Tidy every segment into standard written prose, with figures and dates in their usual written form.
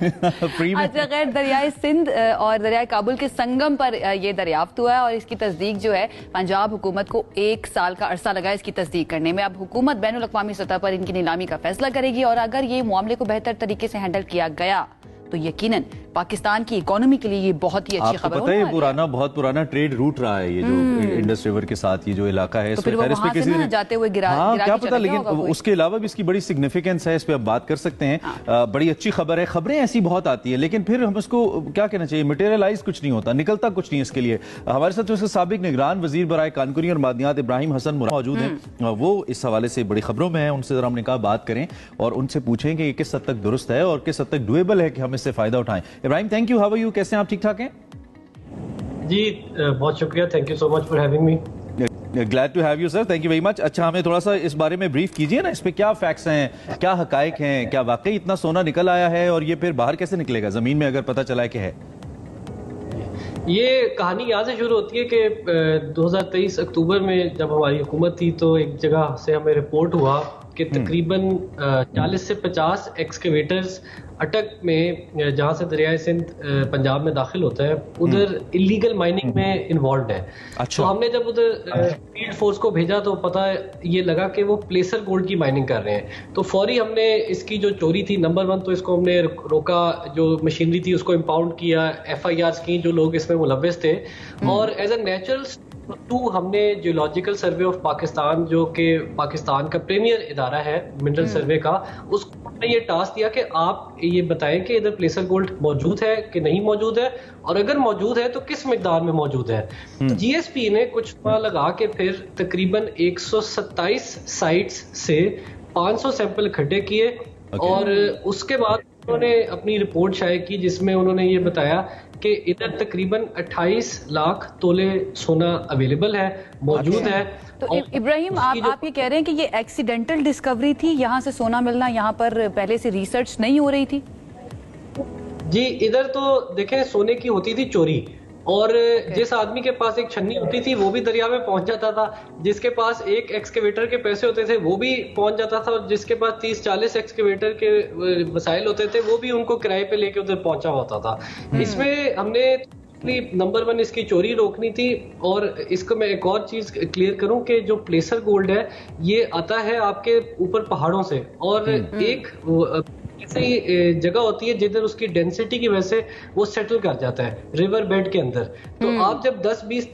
अच्छा, खैर दरियाए सिंध और दरियाए काबुल के संगम पर ये दरियाफ्त हुआ है और इसकी तस्दीक जो है पंजाब हुकूमत को 1 साल का अरसा लगा इसकी तस्दीक करने में। अब हुकूमत बैनुल अक़वामी सतह पर इनकी नीलामी का फैसला करेगी और अगर ये मामले को बेहतर तरीके से हैंडल किया गया तो यकीनन पाकिस्तान की इकोनॉमी के लिए ये बहुत ही अच्छी खबर है। पता है पुराना, बहुत पुराना ट्रेड रूट रहा है ये जो इंडस रिवर के साथ ये जो इलाका है, तो फिर वो वहां से ना जाते हुए गिरा क्या पता, लेकिन उसके अलावा भी इसकी बड़ी सिग्निफिकेंस है, इस पे अब बात कर सकते हैं। बड़ी अच्छी खबर है, खबरें ऐसी बहुत आती है लेकिन फिर हम उसको क्या कहना चाहिए, मटेरियलाइज कुछ नहीं होता, निकलता कुछ नहीं। इसके लिए हमारे साथ जो साबिक निगरान वजीर बराए कानकुनी और मादनियात इब्राहिम हसन मौजूद हैं, वो इस हवाले से बड़ी खबरों में है, उनसे जरा हमने कहा बात करें और उनसे पूछें कि किस हद तक दुरुस्त है और किस हद तक डुएबल है कि हम इससे फायदा उठाएं। Ibrahim, thank you, how are you, कैसे हैं आप, ठीक ठाक हैं? जी बहुत शुक्रिया, thank you so much for having me. Glad to have you sir, thank you very much. अच्छा, हमें थोड़ा सा इस बारे में ब्रीफ कीजिए ना, इस पे क्या फैक्ट्स हैं, क्या हकायक हैं, क्या वाकई इतना सोना निकल आया है और ये फिर बाहर कैसे निकलेगा जमीन में अगर पता चला है कि है? ये कहानी यहाँ से शुरू होती है कि 2023 अक्टूबर में जब हमारी हुकूमत थी तो एक जगह से हमें रिपोर्ट हुआ कि तकरीबन 40 से 50 एक्सकेवेटर्स अटक में, जहाँ से दरियाए सिंध पंजाब में दाखिल होता है, उधर इलीगल माइनिंग में इन्वॉल्व है। अच्छा। तो हमने जब उधर फील्ड फोर्स को भेजा तो पता ये लगा कि वो प्लेसर गोल्ड की माइनिंग कर रहे हैं। तो फौरी हमने इसकी जो चोरी थी, नंबर 1 तो इसको हमने रोका, जो मशीनरी थी उसको इम्पाउंड किया, FIRs की जो लोग इसमें मुलव्वस थे, और एज अ नेचुरल 2 हमने जियोलॉजिकल सर्वे ऑफ पाकिस्तान, जो कि पाकिस्तान का प्रीमियर इदारा है मिनरल सर्वे का, उसको हमने ये टास्क दिया कि आप ये बताएं कि इधर प्लेसर गोल्ड मौजूद है कि नहीं मौजूद है, और अगर मौजूद है तो किस मिकदार में मौजूद है। GSP ने कुछ लगा के फिर तकरीबन 127 साइट्स से 500 सैंपल इकट्ठे किए, और उसके बाद उन्होंने अपनी रिपोर्ट शाये की जिसमें उन्होंने ये बताया कि इधर तकरीबन 28 लाख तोले सोना अवेलेबल है, मौजूद है। तो इब्राहिम, आप ये कह रहे हैं कि ये एक्सीडेंटल डिस्कवरी थी, यहाँ से सोना मिलना, यहाँ पर पहले से रिसर्च नहीं हो रही थी? जी, इधर तो देखें सोने की होती थी चोरी, और जिस आदमी के पास एक छन्नी होती थी वो भी दरिया में पहुंच जाता था, जिसके पास एक एक्सकेवेटर के पैसे होते थे वो भी पहुंच जाता था, और जिसके पास 30-40 एक्सकेवेटर के वसाइल होते थे वो भी उनको किराए पे लेके उधर पहुंचा होता था। इसमें हमने नंबर 1 इसकी चोरी रोकनी थी, और इसको मैं एक और चीज क्लियर करूं कि जो प्लेसर गोल्ड है ये आता है आपके ऊपर पहाड़ों से, और एक ऐसी जगह होती है जिधर उसकी डेंसिटी की वजह से वो सेटल कर जाता है रिवर बेड के अंदर। तो आप जब 10-20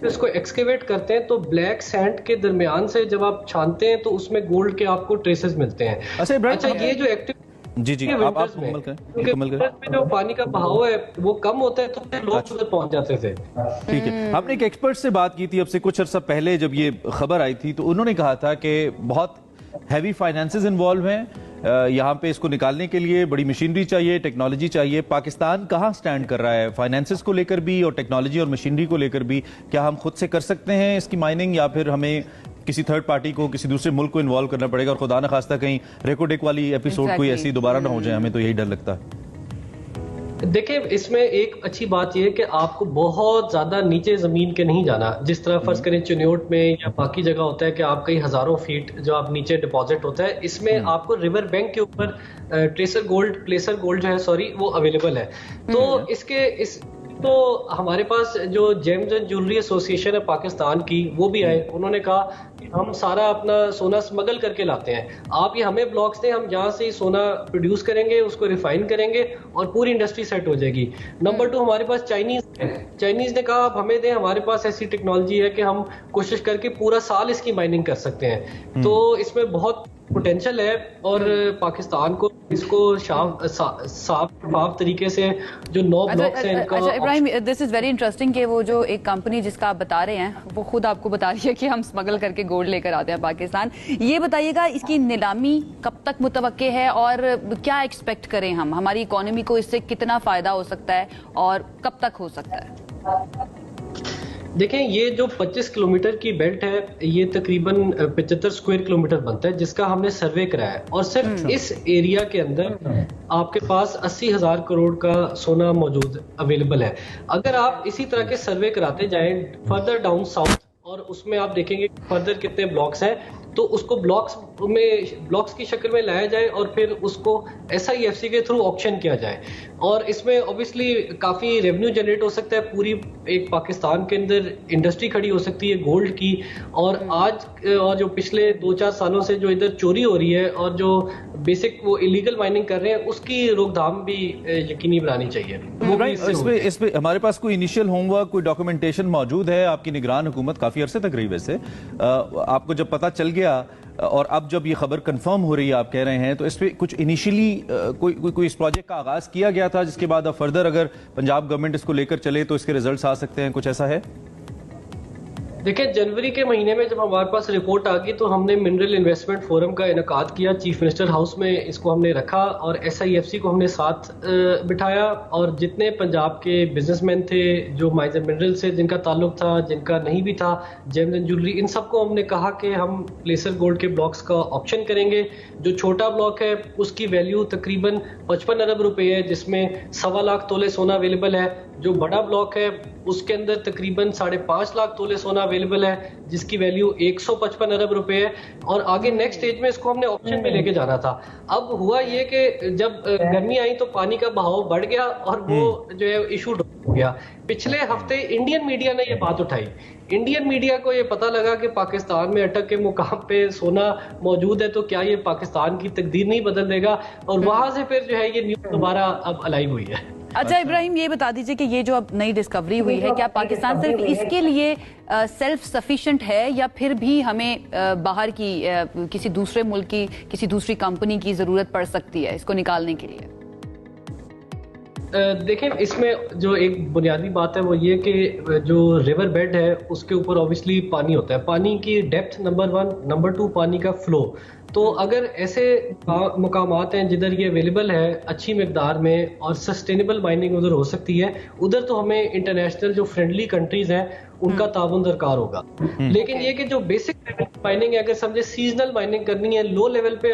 इसको एक्सकेवेट करते हैं तो ब्लैक सैंड के दरमियान से जब आप छानते हैं तो उसमें गोल्ड के आपको ट्रेसेस मिलते हैं। अच्छा, ये जो एक्टिव जी आप मुकम्मल करें। जो पानी का बहाव है वो कम होता है तो लोग उधर पहुंच जाते थे। ठीक है, हमने एक एक्सपर्ट से बात की थी अब से कुछ अर्सा पहले जब ये खबर आई थी, तो उन्होंने कहा था कि बहुत हैवी फाइनेंसेस इन्वॉल्व हैं, यहाँ पे इसको निकालने के लिए बड़ी मशीनरी चाहिए, टेक्नोलॉजी चाहिए। पाकिस्तान कहाँ स्टैंड कर रहा है फाइनेंसेस को लेकर भी और टेक्नोलॉजी और मशीनरी को लेकर भी? क्या हम खुद से कर सकते हैं इसकी माइनिंग, या फिर हमें किसी थर्ड पार्टी को, किसी दूसरे मुल्क को इन्वॉल्व करना पड़ेगा, और खुदा न खास्ता कहीं रेकोडेक वाली एपिसोड कोई ऐसी दोबारा ना हो जाए? हमें तो यही डर लगता है। देखिए, इसमें एक अच्छी बात यह है कि आपको बहुत ज्यादा नीचे जमीन के नहीं जाना। जिस तरह फर्ज करें चिन्योट में या बाकी जगह होता है कि आप कई हजारों फीट जो आप नीचे डिपॉजिट होता है, इसमें आपको रिवर बैंक के ऊपर प्लेसर गोल्ड जो है वो अवेलेबल है। तो तो हमारे पास जो जेम्स एंड ज्वेलरी एसोसिएशन है पाकिस्तान की, वो भी आए, उन्होंने कहा कि हम सारा अपना सोना स्मगल करके लाते हैं, आप ये हमें ब्लॉक्स दें, हम जहाँ से सोना प्रोड्यूस करेंगे उसको रिफाइन करेंगे और पूरी इंडस्ट्री सेट हो जाएगी। नंबर 2, हमारे पास चाइनीज ने कहा आप हमें दें, हमारे पास ऐसी टेक्नोलॉजी है कि हम कोशिश करके पूरा साल इसकी माइनिंग कर सकते हैं। तो इसमें बहुत पोटेंशियल है, और पाकिस्तान को इसको साफ तरीके से जो 9 ब्लॉक्स हैं इनका। अच्छा Ibrahim, this is very interesting कि वो जो एक कंपनी जिसका आप बता रहे हैं वो खुद आपको बता रही है कि हम स्मगल करके गोल्ड लेकर आते हैं पाकिस्तान। ये बताइएगा इसकी नीलामी कब तक मुतवक्के है और क्या एक्सपेक्ट करें हम, हमारी इकोनॉमी को इससे कितना फायदा हो सकता है और कब तक हो सकता है? देखें, ये जो 25 किलोमीटर की बेल्ट है ये तकरीबन 75 स्क्वायर किलोमीटर बनता है, जिसका हमने सर्वे कराया है, और सिर्फ इस एरिया के अंदर आपके पास 80,000 करोड़ का सोना मौजूद अवेलेबल है। अगर आप इसी तरह के सर्वे कराते जाएं फर्दर डाउन साउथ, और उसमें आप देखेंगे फर्दर कितने ब्लॉक्स हैं, तो उसको ब्लॉक्स की शक्ल में लाया जाए और फिर उसको SIFC के थ्रू ऑक्शन किया जाए। और इसमें ऑब्वियसली काफी रेवेन्यू जनरेट हो सकता है, पूरी एक पाकिस्तान के अंदर इंडस्ट्री खड़ी हो सकती है गोल्ड की। और जो पिछले 2-4 सालों से जो इधर चोरी हो रही है और जो बेसिक वो इलीगल माइनिंग कर रहे हैं, उसकी रोकथाम भी यकीनी बनानी चाहिए। वो भी इसमें हमारे पास कोई इनिशियल होमवर्क, कोई डॉक्यूमेंटेशन मौजूद है? आपकी निगरान हुकूमत काफी अरसे तक रही, वैसे आपको जब पता चल गया और अब जब ये खबर कंफर्म हो रही है, आप कह रहे हैं, तो इस पे कुछ इनिशियली कोई इस प्रोजेक्ट का आगाज किया गया था जिसके बाद अब फर्दर अगर पंजाब गवर्नमेंट इसको लेकर चले तो इसके रिजल्ट्स आ सकते हैं, कुछ ऐसा है? देखिए, जनवरी के महीने में जब हमारे पास रिपोर्ट आ गई तो हमने मिनरल इन्वेस्टमेंट फोरम का इनकाद किया, चीफ मिनिस्टर हाउस में इसको हमने रखा और SIFC को हमने साथ बिठाया और जितने पंजाब के बिजनेसमैन थे जो माइजर मिनरल से जिनका ताल्लुक था, जिनका नहीं भी था, जेम्स एंड ज्वेलरी, इन सबको हमने कहा कि हम प्लेसर गोल्ड के ब्लॉक्स का ऑप्शन करेंगे। जो छोटा ब्लॉक है उसकी वैल्यू तकरीबन 55 अरब रुपए है, जिसमें 1.25 लाख तोले सोना अवेलेबल है। जो बड़ा ब्लॉक है उसके अंदर तकरीबन 5.5 लाख तोले सोना अवेलेबल है, जिसकी वैल्यू 155 अरब रुपए है। और आगे नेक्स्ट स्टेज में इसको हमने ऑप्शन में लेके जाना था। अब हुआ ये कि जब गर्मी आई तो पानी का बहाव बढ़ गया और वो जो है इशू हो गया। पिछले हफ्ते इंडियन मीडिया ने ये बात उठाई। इंडियन मीडिया को ये पता लगा कि पाकिस्तान में अटक के मुकाम पे सोना मौजूद है, तो क्या ये पाकिस्तान की तकदीर नहीं बदल देगा? और वहां से फिर जो है ये न्यूज दोबारा अब अलाइव हुई है। अच्छा इब्राहिम, ये बता दीजिए कि ये जो अब नई डिस्कवरी हुई है, क्या पाकिस्तान सिर्फ इसके लिए सेल्फ सफिशिएंट है या फिर भी हमें बाहर की किसी दूसरे मुल्क की, किसी दूसरी कंपनी की जरूरत पड़ सकती है इसको निकालने के लिए? देखें, इसमें जो एक बुनियादी बात है वो ये कि जो रिवर बेड है उसके ऊपर ऑब्वियसली पानी होता है। पानी की डेप्थ नंबर 1, नंबर 2 पानी का फ्लो। तो अगर ऐसे मुकामात हैं जिधर ये अवेलेबल है अच्छी मिकदार में और सस्टेनेबल माइनिंग उधर हो सकती है, उधर तो हमें इंटरनेशनल जो फ्रेंडली कंट्रीज हैं उनका ताउन दरकार होगा। लेकिन ये कि जो बेसिक माइनिंग है, अगर समझे सीजनल माइनिंग करनी है लो लेवल पे